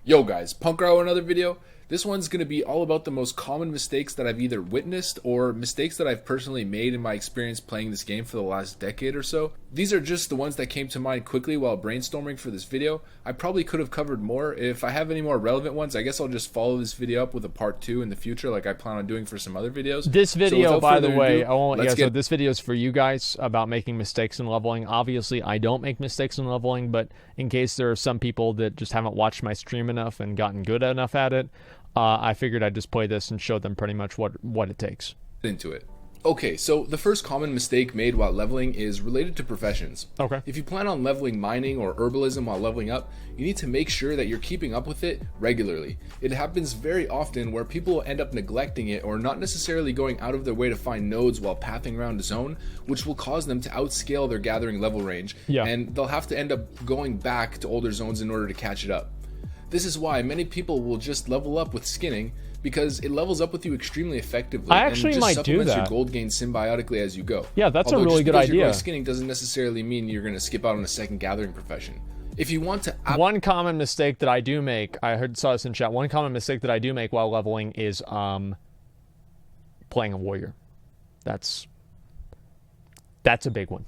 Yo guys, Punkrat with another video. This one's going to be all about the most common mistakes that I've either witnessed or mistakes that I've personally made in my experience playing this game for the last decade or so. These are just the ones that came to mind quickly while brainstorming for this video. I probably could have covered more. If I have any more relevant ones, I guess I'll just follow this video up with a part 2 in the future like I plan on doing for some other videos. This video, by the way, so this video is for you guys about making mistakes in leveling. Obviously, I don't make mistakes in leveling, but in case there are some people that just haven't watched my stream enough and gotten good enough at it, I figured I'd just play this and show them pretty much what it takes. Into it. Okay, so the first common mistake made while leveling is related to professions. Okay. If you plan on leveling mining or herbalism while leveling up, you need to make sure that you're keeping up with it regularly. It happens very often where people end up neglecting it or not necessarily going out of their way to find nodes while pathing around a zone, which will cause them to outscale their gathering level range, and they'll have to end up going back to older zones in order to catch it up. This is why many people will just level up with skinning, because it levels up with you extremely effectively. I actually and just might do supplements that. your gold gain symbiotically as you go. Yeah, that's Although a really good idea. You're going skinning doesn't necessarily mean you're going to skip out on a second gathering profession. If you want to... One common mistake that I do make, saw this in chat, one common mistake that I do make while leveling is playing a warrior. That's a big one.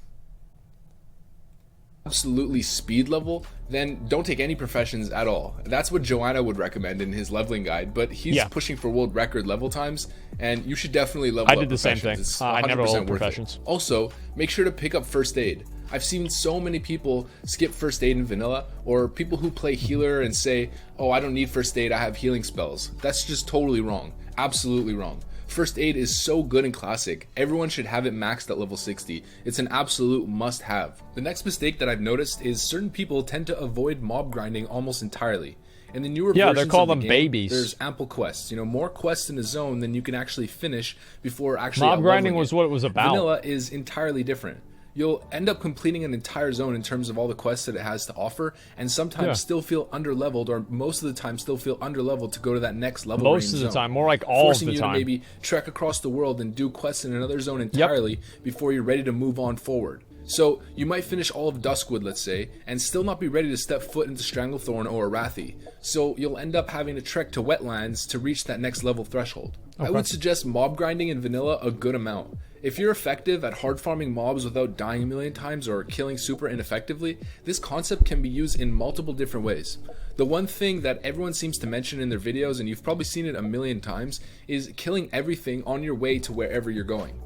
Absolutely speed level, then don't take any professions at all. That's what Joanna would recommend in his leveling guide, but he's pushing for world record level times, and you should definitely level up. I did the same thing. I never leveled professions. Also, make sure to pick up first aid. I've seen so many people skip first aid in vanilla, or people who play healer and say, oh, I don't need first aid, I have healing spells. That's just totally wrong. Absolutely wrong. First aid is so good in classic. Everyone should have it maxed at level 60. It's an absolute must-have. The next mistake that I've noticed is certain people tend to avoid mob grinding almost entirely. In the newer versions they're called of the game, babies. There's ample quests. More quests in a zone than you can actually finish before actually mob grinding was it. what it was about. Vanilla is entirely different. You'll end up completing an entire zone in terms of all the quests that it has to offer, and sometimes still feel underleveled, or most of the time still feel underleveled to go to that next level. Most of the time, more like all of the time. Forcing you to maybe trek across the world and do quests in another zone entirely before you're ready to move on forward. So you might finish all of Duskwood, let's say, and still not be ready to step foot into Stranglethorn or Arathi. So you'll end up having to trek to Wetlands to reach that next level threshold. I would suggest mob grinding in vanilla a good amount. If you're effective at hard farming mobs without dying a million times or killing super ineffectively, this concept can be used in multiple different ways. The one thing that everyone seems to mention in their videos, and you've probably seen it a million times, is killing everything on your way to wherever you're going.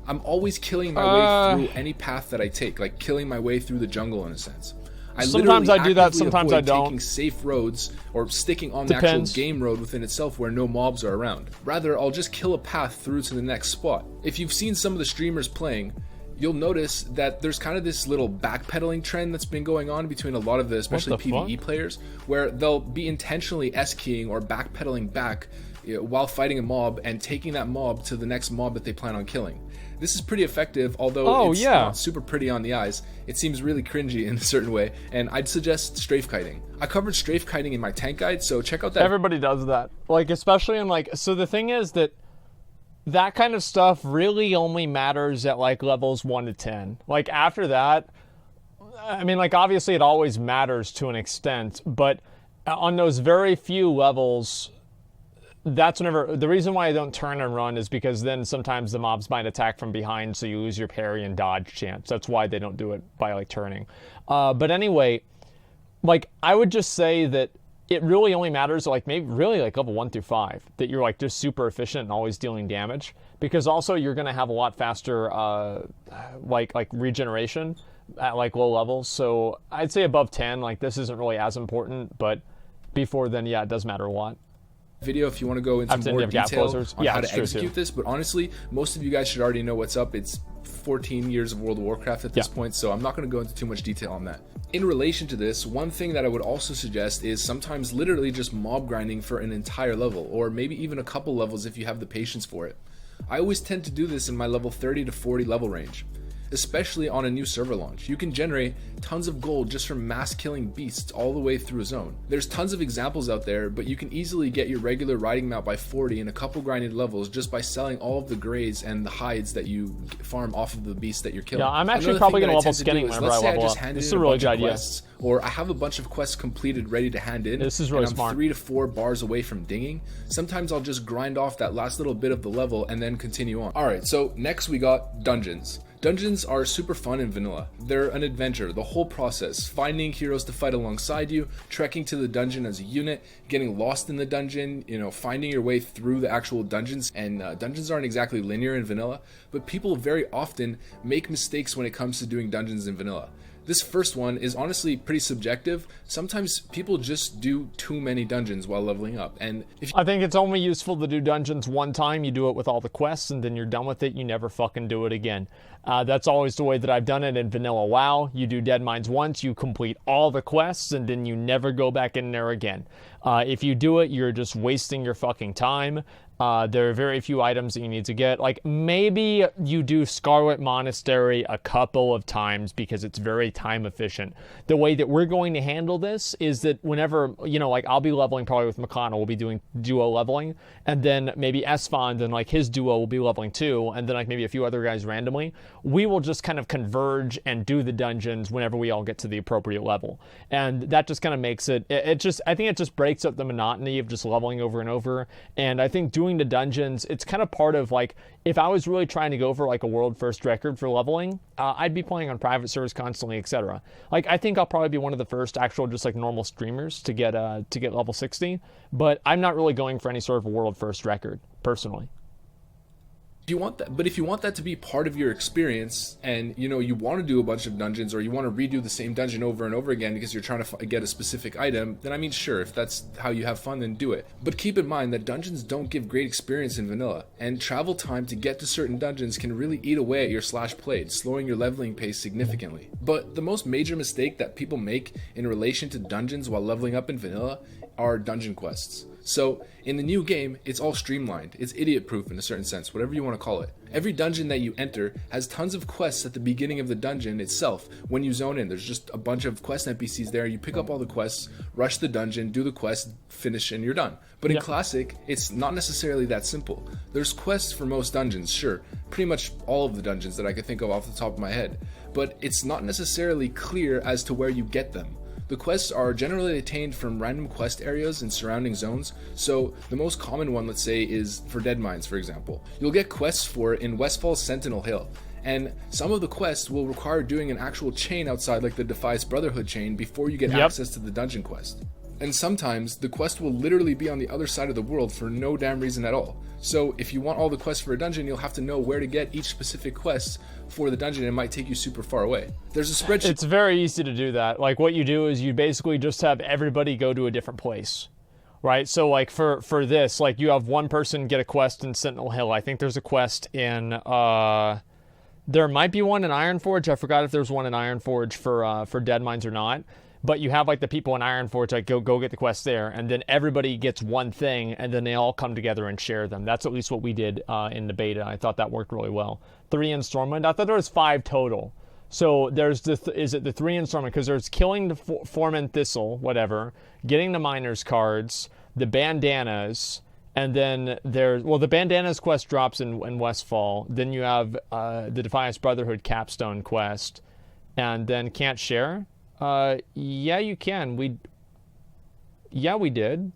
I'm always killing my way through any path that I take, like killing my way through the jungle in a sense. Sometimes I do that, sometimes I don't. Taking safe roads or sticking on the actual game road within itself where no mobs are around. Rather, I'll just kill a path through to the next spot. If you've seen some of the streamers playing, you'll notice that there's kind of this little backpedaling trend that's been going on between a lot of the, especially PvE players, where they'll be intentionally S-keying or backpedaling back while fighting a mob and taking that mob to the next mob that they plan on killing. This is pretty effective, although it's not super pretty on the eyes. It seems really cringy in a certain way, and I'd suggest strafe kiting. I covered strafe kiting in my tank guide, so check out that. Everybody does that. Like, especially in so the thing is that kind of stuff really only matters at like levels 1 to 10. Like after that, I mean, like obviously it always matters to an extent, but on those very few levels, that's whenever the reason why I don't turn and run is because then sometimes the mobs might attack from behind, so you lose your parry and dodge chance. That's why they don't do it by like turning. But anyway, like I would just say that it really only matters like maybe really like level 1 through 5 that you're like just super efficient and always dealing damage, because also you're gonna have a lot faster like regeneration at like low levels. So I'd say above 10, like this isn't really as important, but before then, yeah, it does matter a lot. Video if you want to go into more detail on how to execute this, but honestly, most of you guys should already know what's up. It's 14 years of World of Warcraft at this point, so I'm not going to go into too much detail on that. In relation to this, one thing that I would also suggest is sometimes literally just mob grinding for an entire level, or maybe even a couple levels if you have the patience for it. I always tend to do this in my level 30 to 40 level range. especially on a new server launch. You can generate tons of gold just from mass killing beasts all the way through a zone. There's tons of examples out there, but you can easily get your regular riding mount by 40 in a couple grinded levels just by selling all of the grays and the hides that you farm off of the beast that you're killing. Yeah, I'm actually probably going to level skinning whenever I level up. This is a really good idea. Or I have a bunch of quests completed ready to hand in. This is really and I'm smart. 3 to 4 bars away from dinging. Sometimes I'll just grind off that last little bit of the level and then continue on. Alright, so next we got dungeons. Dungeons are super fun in vanilla. They're an adventure, the whole process. Finding heroes to fight alongside you, trekking to the dungeon as a unit, getting lost in the dungeon, finding your way through the actual dungeons. And dungeons aren't exactly linear in vanilla, but people very often make mistakes when it comes to doing dungeons in vanilla. This first one is honestly pretty subjective. Sometimes people just do too many dungeons while leveling up. And I think it's only useful to do dungeons one time. You do it with all the quests and then you're done with it. You never fucking do it again. That's always the way that I've done it in vanilla WoW. You do Dead Mines once, you complete all the quests, and then you never go back in there again. If you do it, you're just wasting your fucking time. There are very few items that you need to get. Like, maybe you do Scarlet Monastery a couple of times because it's very time efficient. The way that we're going to handle this is that whenever, I'll be leveling probably with McConnell, we'll be doing duo leveling, and then maybe Esfand and his duo will be leveling too, and then maybe a few other guys randomly. We will just kind of converge and do the dungeons whenever we all get to the appropriate level. And that just kind of makes it I think it just breaks up the monotony of just leveling over and over. And I think doing the dungeons, it's kind of part of if I was really trying to go for a world first record for leveling, I'd be playing on private servers constantly, etc. I think I'll probably be one of the first actual just normal streamers to get level 60, but I'm not really going for any sort of a world first record personally. If you want that, but if you want that to be part of your experience, and you want to do a bunch of dungeons, or you want to redo the same dungeon over and over again because you're trying to get a specific item, then sure, if that's how you have fun, then do it. But keep in mind that dungeons don't give great experience in vanilla, and travel time to get to certain dungeons can really eat away at your /played, slowing your leveling pace significantly. But the most major mistake that people make in relation to dungeons while leveling up in vanilla are dungeon quests. So, in the new game, it's all streamlined. It's idiot-proof in a certain sense, whatever you want to call it. Every dungeon that you enter has tons of quests at the beginning of the dungeon itself. When you zone in, there's just a bunch of quest NPCs there. You pick up all the quests, rush the dungeon, do the quest, finish, and you're done. But in Classic, it's not necessarily that simple. There's quests for most dungeons, sure. Pretty much all of the dungeons that I could think of off the top of my head. But it's not necessarily clear as to where you get them. The quests are generally attained from random quest areas in surrounding zones, so the most common one, let's say, is for Dead Mines, for example. You'll get quests for it in Westfall's Sentinel Hill, and some of the quests will require doing an actual chain outside, like the Defias Brotherhood chain, before you get access to the dungeon quest. And sometimes, the quest will literally be on the other side of the world for no damn reason at all. So if you want all the quests for a dungeon, you'll have to know where to get each specific quest for the dungeon. It might take you super far away. There's a spreadsheet. It's very easy to do that. What you do is you basically just have everybody go to a different place, right? So for this, you have one person get a quest in Sentinel Hill. I think there's a quest in there might be one in Ironforge. I forgot if there's one in Ironforge for Dead Mines or not. But you have the people in Ironforge go get the quest there, and then everybody gets one thing, and then they all come together and share them. That's at least what we did in the beta. I thought that worked really well. 3 in Stormwind. I thought there was 5 total. So there's the 3 in Stormwind, because there's killing the Foreman Thistle, whatever, getting the Miners cards, the bandanas, and then the bandanas quest drops in Westfall. Then you have the Defias Brotherhood capstone quest, and then can't share. Yeah, you can. We did.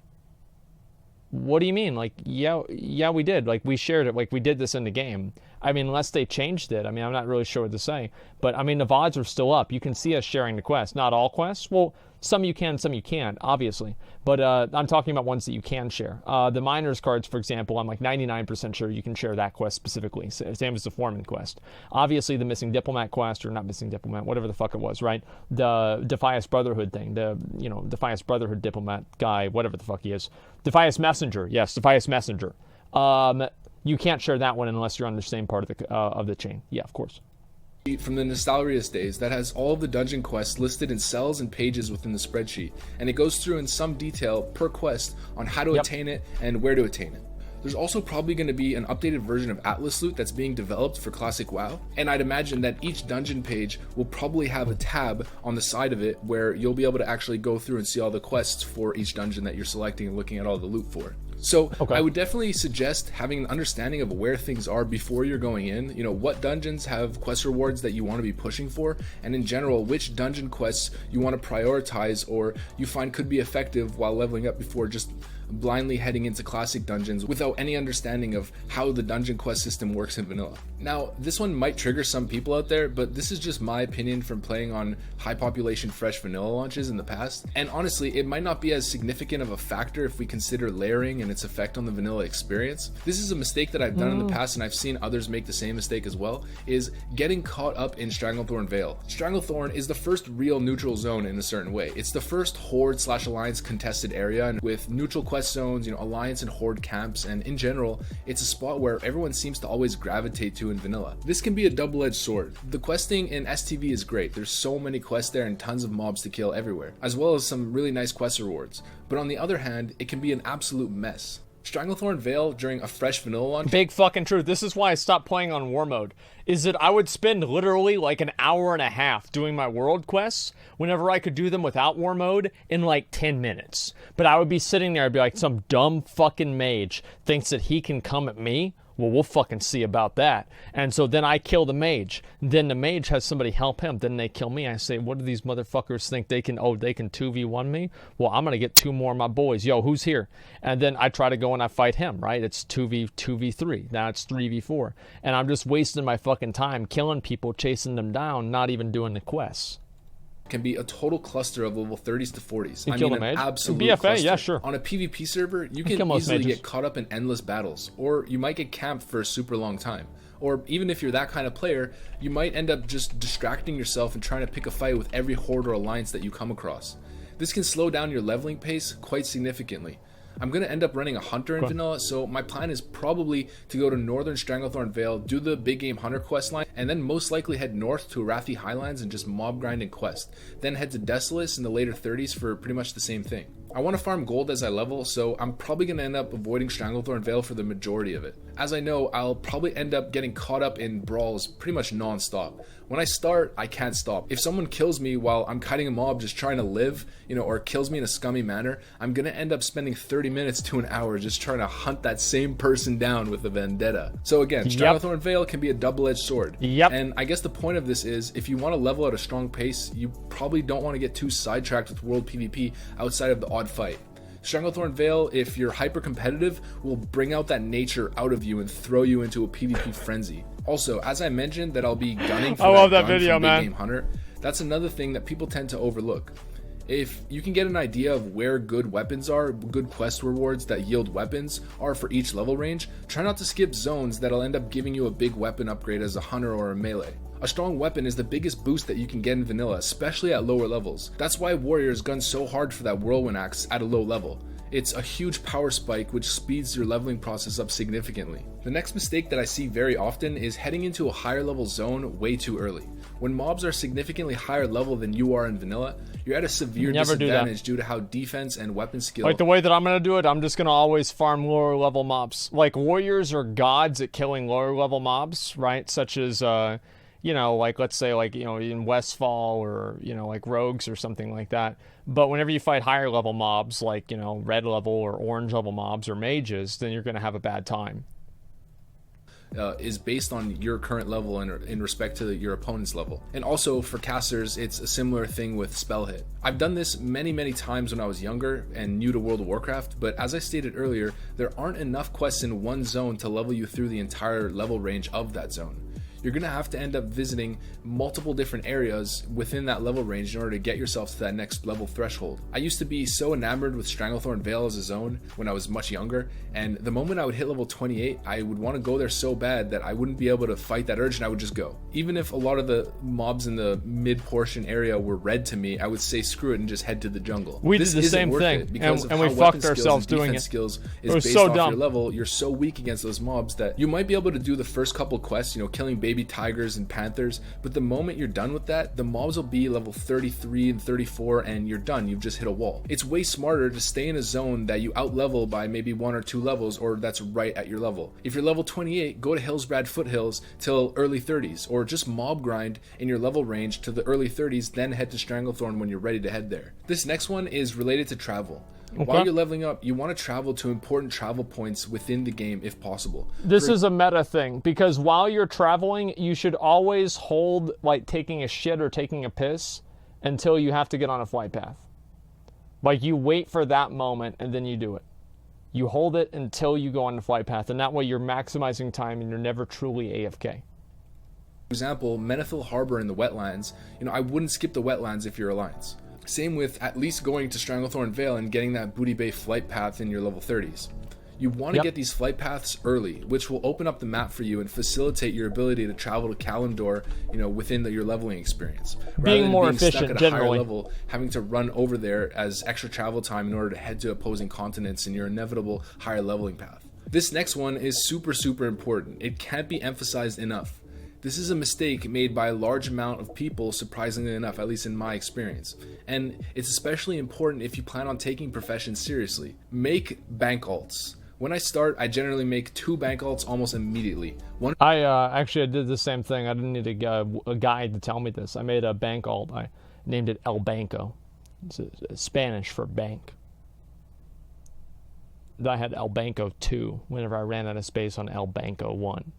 What do you mean? Yeah, we did. We shared it. We did this in the game. Unless they changed it. I'm not really sure what to say. But, the VODs are still up. You can see us sharing the quests. Not all quests. Well, some you can, some you can't, obviously. But I'm talking about ones that you can share. The Miners cards, for example, I'm 99% sure you can share that quest specifically. Same as the Foreman quest. Obviously, the Missing Diplomat quest, or not Missing Diplomat, whatever the fuck it was, right? The Defias Brotherhood thing. Defias Brotherhood Diplomat guy, whatever the fuck he is. Defias Messenger. Yes, Defias Messenger. You can't share that one unless you're on the same part of the chain. Yeah, of course. From the Nostalrius days that has all of the dungeon quests listed in cells and pages within the spreadsheet, and it goes through in some detail per quest on how to attain it and where to attain it. There's also probably going to be an updated version of Atlas loot that's being developed for Classic WoW, and I'd imagine that each dungeon page will probably have a tab on the side of it where you'll be able to actually go through and see all the quests for each dungeon that you're selecting and looking at all the loot for. So I would definitely suggest having an understanding of where things are before you're going in, you know, what dungeons have quest rewards that you want to be pushing for, and in general, which dungeon quests you want to prioritize or you find could be effective while leveling up before just blindly heading into classic dungeons without any understanding of how the dungeon quest system works in vanilla. Now, this one might trigger some people out there, but this is just my opinion from playing on high population fresh vanilla launches in the past. And honestly, it might not be as significant of a factor if we consider layering and its effect on the vanilla experience. This is a mistake that I've done in the past, and I've seen others make the same mistake as well, is getting caught up in Stranglethorn Vale. Stranglethorn is the first real neutral zone in a certain way. It's the first Horde/Alliance contested area, and with neutral quest zones, you know, Alliance and Horde camps, and in general, it's a spot where everyone seems to always gravitate to in vanilla. This can be a double-edged sword. The questing in STV is great. There's so many quests there and tons of mobs to kill everywhere, as well as some really nice quest rewards. But on the other hand, it can be an absolute mess. Stranglethorn Vale during a fresh vanilla launch. Big fucking truth. This is why I stopped playing on war mode. Is that I would spend literally like an hour and a half doing my world quests whenever I could do them without war mode in like 10 minutes. But I would be sitting there, I'd be like, some dumb fucking mage thinks that he can come at me. Well, we'll fucking see about that. And so then I kill the mage. Then the mage has somebody help him. Then they kill me. I say, what do these motherfuckers think they can, they can 2v1 me? Well, I'm going to get 2 more of my boys. Yo, who's here? And then I try to go and I fight him, right? It's 2v3. Now it's 3v4. And I'm just wasting my fucking time killing people, chasing them down, not even doing the quests. Can be a total cluster of level 30s to 40s. You kill an absolute BFA, cluster. yeah, sure. On a PvP server, you can easily get caught up in endless battles, or you might get camped for a super long time. Or even if you're that kind of player, you might end up just distracting yourself and trying to pick a fight with every Horde or Alliance that you come across. This can slow down your leveling pace quite significantly. I'm going to end up running a Hunter in vanilla, so my plan is probably to go to Northern Stranglethorn Vale, do the big game Hunter quest line, and then most likely head north to Arathi Highlands and just mob grind and quest. Then head to Desolace in the later 30s for pretty much the same thing. I want to farm gold as I level, so I'm probably going to end up avoiding Stranglethorn Vale for the majority of it. As I know, I'll probably end up getting caught up in brawls pretty much non-stop. When I start, I can't stop. If someone kills me while I'm kiting a mob just trying to live, or kills me in a scummy manner, I'm going to end up spending 30 minutes to an hour just trying to hunt that same person down with a vendetta. So again, Stranglethorn Vale can be a double-edged sword. And I guess the point of this is, if you want to level at a strong pace, you probably don't want to get too sidetracked with world PvP outside of the odd fight. Stranglethorn Vale, if you're hyper competitive, will bring out that nature out of you and throw you into a PvP frenzy. Also, as I mentioned that I'll be gunning for that video, from Big Game Hunter, that's another thing that people tend to overlook. If you can get an idea of where good weapons are, good quest rewards that yield weapons are for each level range, try not to skip zones that'll end up giving you a big weapon upgrade as a hunter or a melee. A strong weapon is the biggest boost that you can get in vanilla, especially at lower levels. That's why warriors gun so hard for that whirlwind axe at a low level. It's a huge power spike which speeds your leveling process up significantly. The next mistake that I see very often is heading into a higher level zone way too early. When mobs are significantly higher level than you are in vanilla, you're at a severe disadvantage due to how defense and weapon skill... Like the way that I'm going to do it, I'm just going to always farm lower level mobs. Like warriors are gods at killing lower level mobs, right? Such as... like let's say in Westfall or like rogues or something like that. But whenever you fight higher level mobs like red level or orange level mobs or mages, then you're going to have a bad time. Is based on your current level in respect to your opponent's level. And also for casters, it's a similar thing with spell hit. I've done this many times when I was younger and new to World of Warcraft, but as I stated earlier, there aren't enough quests in one zone to level you through the entire level range of that zone. You're going to have to end up visiting multiple different areas within that level range in order to get yourself to that next level threshold. I used to be so enamored with Stranglethorn Vale as a zone when I was much younger, and the moment I would hit level 28, I would want to go there so bad that I wouldn't be able to fight that urge and I would just go. Even if a lot of the mobs in the mid portion area were red to me, I would say screw it and just head to the jungle. We did the same thing, and we fucked ourselves doing it. Skills is it was based so off dumb. your level. You're so weak against those mobs that you might be able to do the first couple quests, killing baby tigers and panthers, but the moment you're done with that, the mobs will be level 33 and 34 and you're done. You've just hit a wall. It's way smarter to stay in a zone that you outlevel by maybe 1 or 2 levels, or that's right at your level. If you're level 28, go to Hillsbrad Foothills till early 30s, or just mob grind in your level range to the early 30s, then head to Stranglethorn when you're ready to head there. This next one is related to travel. Okay. While you're leveling up, you want to travel to important travel points within the game if possible. This is a meta thing, because while you're traveling, you should always hold, like, taking a shit or taking a piss until you have to get on a flight path. Like, you wait for that moment and then you do it. You hold it until you go on the flight path, and that way you're maximizing time and you're never truly AFK. For example, Menethil Harbor in the wetlands, I wouldn't skip the wetlands if you're Alliance. Same with at least going to Stranglethorn Vale and getting that Booty Bay flight path in your level 30s. You want to get these flight paths early, which will open up the map for you and facilitate your ability to travel to Kalimdor, within your leveling experience. Being more efficient, stuck at a generally. higher level, having to run over there as extra travel time in order to head to opposing continents in your inevitable higher leveling path. This next one is super, super important. It can't be emphasized enough. This is a mistake made by a large amount of people, surprisingly enough, at least in my experience. And it's especially important if you plan on taking profession seriously. Make bank alts. When I start, I generally make 2 bank alts almost immediately. I did the same thing. I didn't need a guide to tell me this. I made a bank alt. I named it El Banco. It's Spanish for bank. I had El Banco 2 whenever I ran out of space on El Banco 1.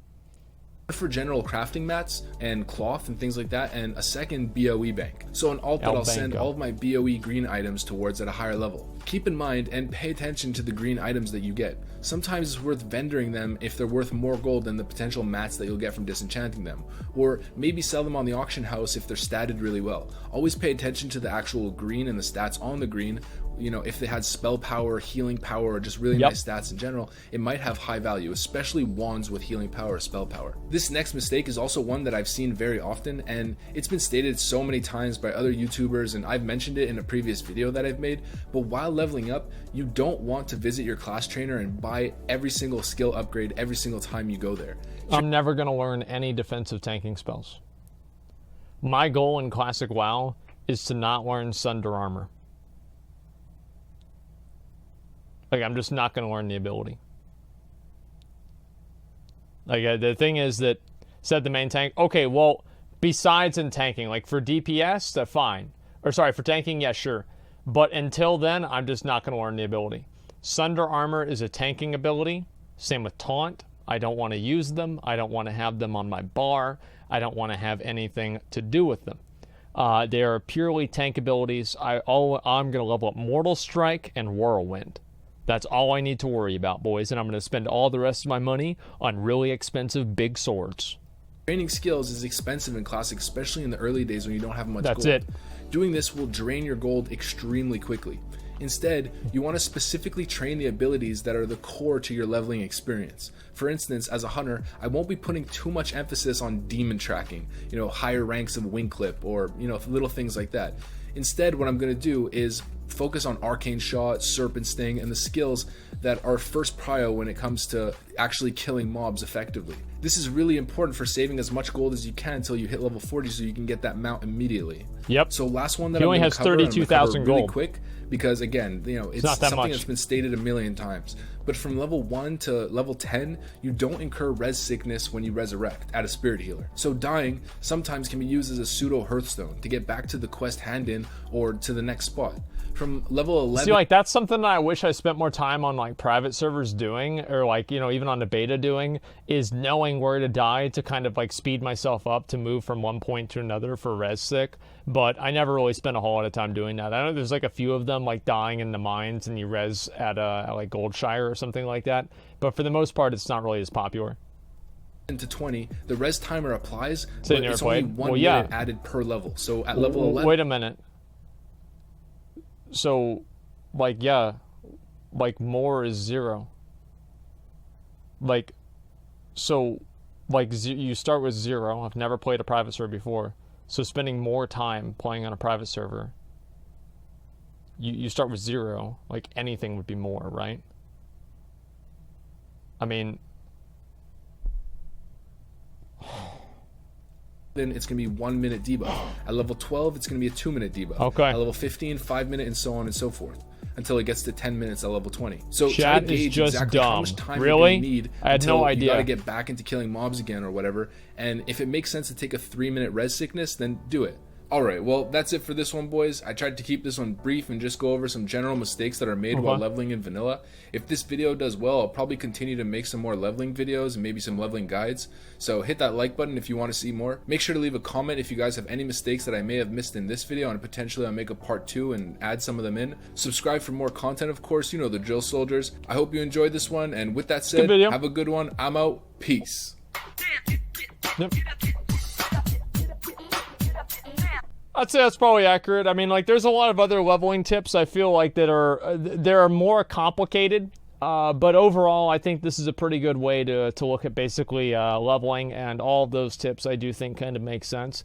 For general crafting mats and cloth and things like that, and a second BOE bank. So an alt that I'll send all of my BOE green items towards at a higher level. Keep in mind and pay attention to the green items that you get. Sometimes it's worth vendoring them if they're worth more gold than the potential mats that you'll get from disenchanting them, or maybe sell them on the auction house if they're statted really well. Always pay attention to the actual green and the stats on the green. If they had spell power, healing power, or just really nice stats in general, it might have high value, especially wands with healing power or spell power. This next mistake is also one that I've seen very often, and it's been stated so many times by other YouTubers, and I've mentioned it in a previous video that I've made, but while leveling up, you don't want to visit your class trainer and buy every single skill upgrade every single time you go there. I'm never going to learn any defensive tanking spells. My goal in Classic WoW is to not learn Sunder Armor. Like, I'm just not going to learn the ability. Like, the thing is that, said the main tank, okay, well, besides in tanking, like for DPS, that's fine. Or sorry, for tanking, yeah, sure. But until then, I'm just not going to learn the ability. Sunder Armor is a tanking ability. Same with Taunt. I don't want to use them. I don't want to have them on my bar. I don't want to have anything to do with them. They are purely tank abilities. I'm going to level up Mortal Strike and Whirlwind. That's all I need to worry about, boys, and I'm going to spend all the rest of my money on really expensive big swords. Training skills is expensive in Classic, especially in the early days when you don't have much gold. That's it. Doing this will drain your gold extremely quickly. Instead, you want to specifically train the abilities that are the core to your leveling experience. For instance, as a hunter, I won't be putting too much emphasis on demon tracking, higher ranks of wing clip, or, little things like that. Instead, what I'm going to do is focus on Arcane Shot, Serpent Sting, and the skills that are first prio when it comes to actually killing mobs effectively. This is really important for saving as much gold as you can until you hit level 40 so you can get that mount immediately. Yep. So last one that he I'm only going has to cover, 32,000 really gold. Quick, because again, it's not that something much. That's been stated a million times. But from level 1 to level 10, you don't incur res sickness when you resurrect at a spirit healer. So dying sometimes can be used as a pseudo hearthstone to get back to the quest hand-in or to the next spot. From level 11... See, like, that's something that I wish I spent more time on, like, private servers doing, or, like, even on the beta doing, is knowing where to die to kind of, like, speed myself up to move from one point to another for res sick. But I never really spent a whole lot of time doing that. I know there's, like, a few of them, like, dying in the mines and you res at like, Goldshire or something like that. But for the most part, it's not really as popular. To 20, the res timer applies, So but it's only 1 minute added per level. So at level 11... Wait a minute. So, like, yeah, like, more is 0. Like, so, like, you start with 0. I've never played a private server before. So spending more time playing on a private server, you start with 0. Like, anything would be more, right? I mean... then it's going to be 1 minute debuff. At level 12, it's going to be a 2 minute debuff. Okay. At level 15, 5 minute, and so on and so forth, until it gets to 10 minutes at level 20. So Chat try to gauge is just exactly dumb. how much time Really? you're going to need I had no until idea. you got to get back into killing mobs again or whatever. And if it makes sense to take a 3-minute res sickness, then do it. Alright, well, that's it for this one, boys. I tried to keep this one brief and just go over some general mistakes that are made while leveling in vanilla. If this video does well, I'll probably continue to make some more leveling videos and maybe some leveling guides. So hit that like button if you want to see more. Make sure to leave a comment if you guys have any mistakes that I may have missed in this video, and potentially I'll make a part 2 and add some of them in. Subscribe for more content, of course, you know the drill, soldiers. I hope you enjoyed this one, and with that said, have a good one. I'm out. Peace. Yep. I'd say that's probably accurate. I mean, like, there's a lot of other leveling tips I feel like that are more complicated, but overall, I think this is a pretty good way to look at basically leveling, and all of those tips I do think kind of make sense.